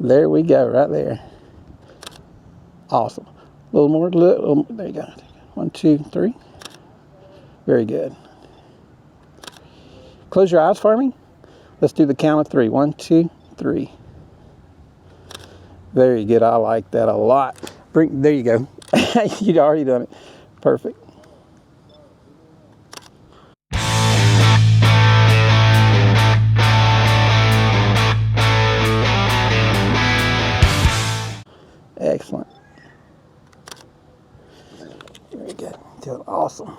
There we go, right there. Awesome. A little more, there you go. 1, 2, 3. Very good. Close your eyes for me. Let's do the count of 3. 1, 2, 3. Very good. I like that a lot. There you go. You'd already done it. Perfect. Excellent. Very good. Doing awesome.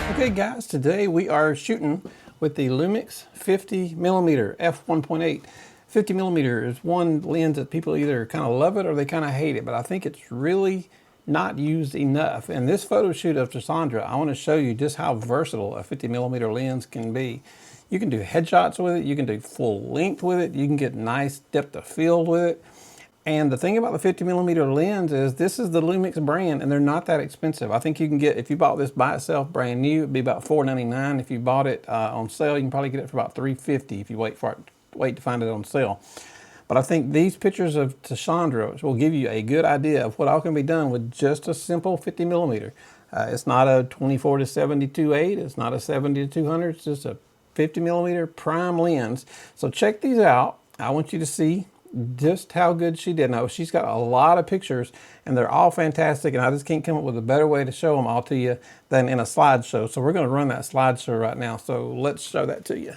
Okay guys, today we are shooting with the Lumix 50mm f1.8. 50mm is one lens that people either kind of love it or they kind of hate it, but I think it's really not used enough. In this photo shoot of Tasandra, I want to show you just how versatile a 50mm lens can be. You can do headshots with it, you can do full length with it, you can get nice depth of field with it. And the thing about the 50mm lens is this is the Lumix brand and they're not that expensive. I think you can get, if you bought this by itself brand new, it'd be about $4.99. If you bought it on sale, you can probably get it for about $3.50 if you wait to find it on sale. But I think these pictures of Tasandra will give you a good idea of what all can be done with just a simple 50mm. It's not a 24 to 72.8, it's not a 70 to 200, it's just a 50mm prime lens. So check these out. I want you to see just how good she did. Now, she's got a lot of pictures and they're all fantastic, and I just can't come up with a better way to show them all to you than in a slideshow. So we're going to run that slideshow right now. So let's show that to you.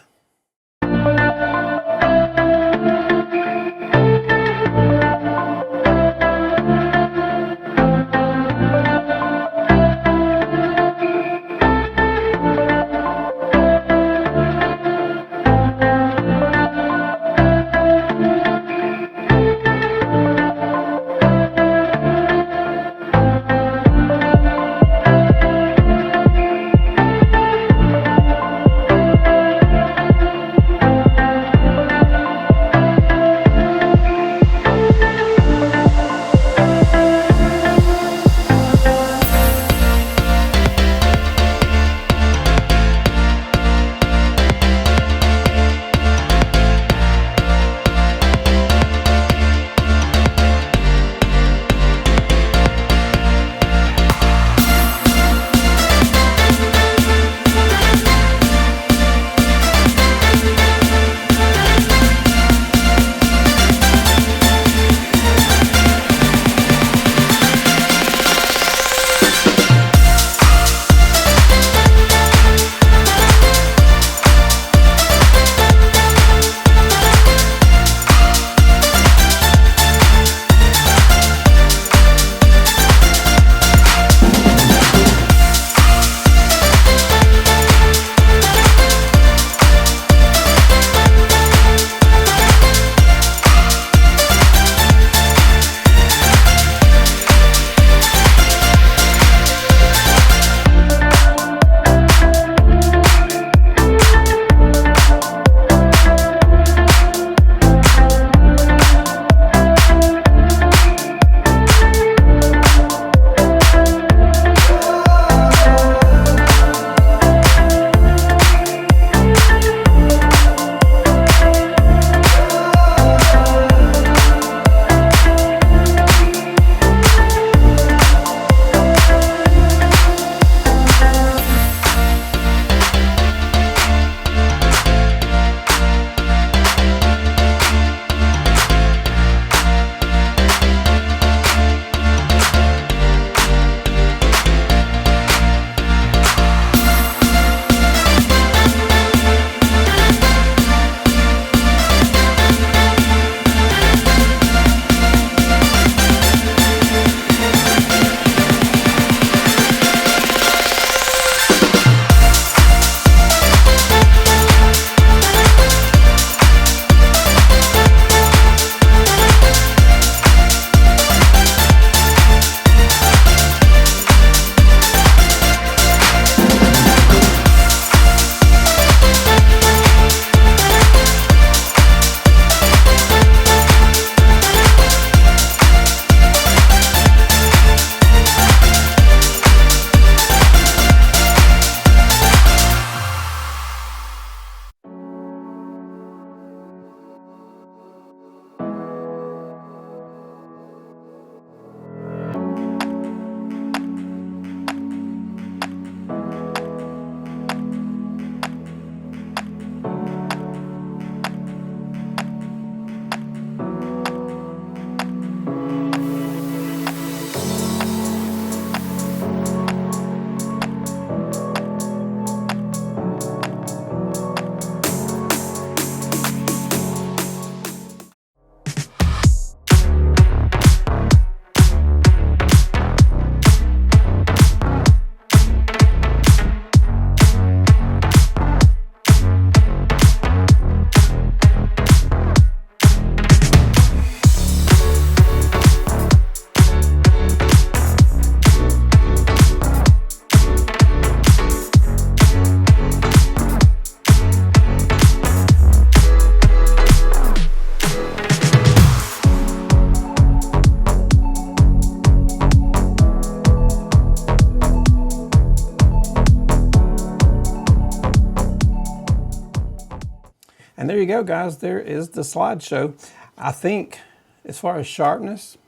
go, guys. There is the slideshow. I think as far as sharpness,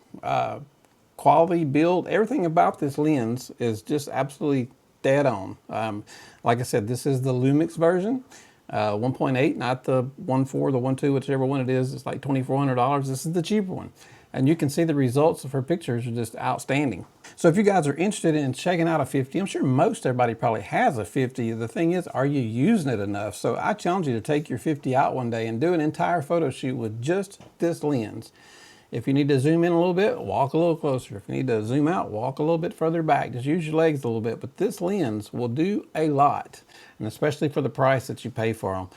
quality, build, everything about this lens is just absolutely dead on. Like I said, this is the Lumix version, 1.8, not the 1.4, the 1.2, whichever one it is. It's like $2,400. This is the cheaper one. And you can see the results of her pictures are just outstanding. So if you guys are interested in checking out a 50, I'm sure most everybody probably has a 50. The thing is, are you using it enough? So I challenge you to take your 50 out one day and do an entire photo shoot with just this lens. If you need to zoom in a little bit, walk a little closer. If you need to zoom out, walk a little bit further back. Just use your legs a little bit. But this lens will do a lot, and especially for the price that you pay for them.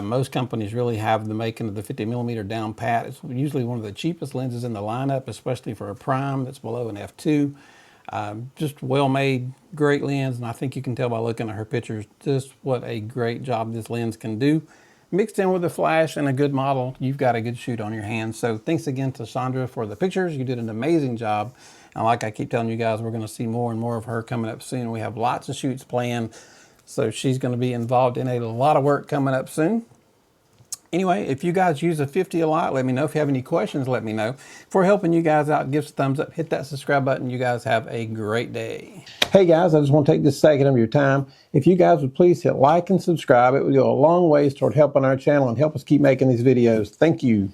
Most companies really have the making of the 50mm down pat. It's usually one of the cheapest lenses in the lineup, especially for a prime that's below an f2. Just well-made, great lens, and I think you can tell by looking at her pictures just what a great job this lens can do. Mixed in with a flash and a good model, you've got a good shoot on your hands. So thanks again to Sandra for the pictures. You did an amazing job. And like I keep telling you guys, we're going to see more and more of her coming up soon. We have lots of shoots planned. So she's going to be involved in a lot of work coming up soon. Anyway, if you guys use a 50 a lot, let me know. If you have any questions, let me know. If we're helping you guys out, give us a thumbs up, hit that subscribe button. You guys have a great day. Hey guys, I just want to take this second of your time. If you guys would please hit like and subscribe, it would go a long ways toward helping our channel and help us keep making these videos. Thank you.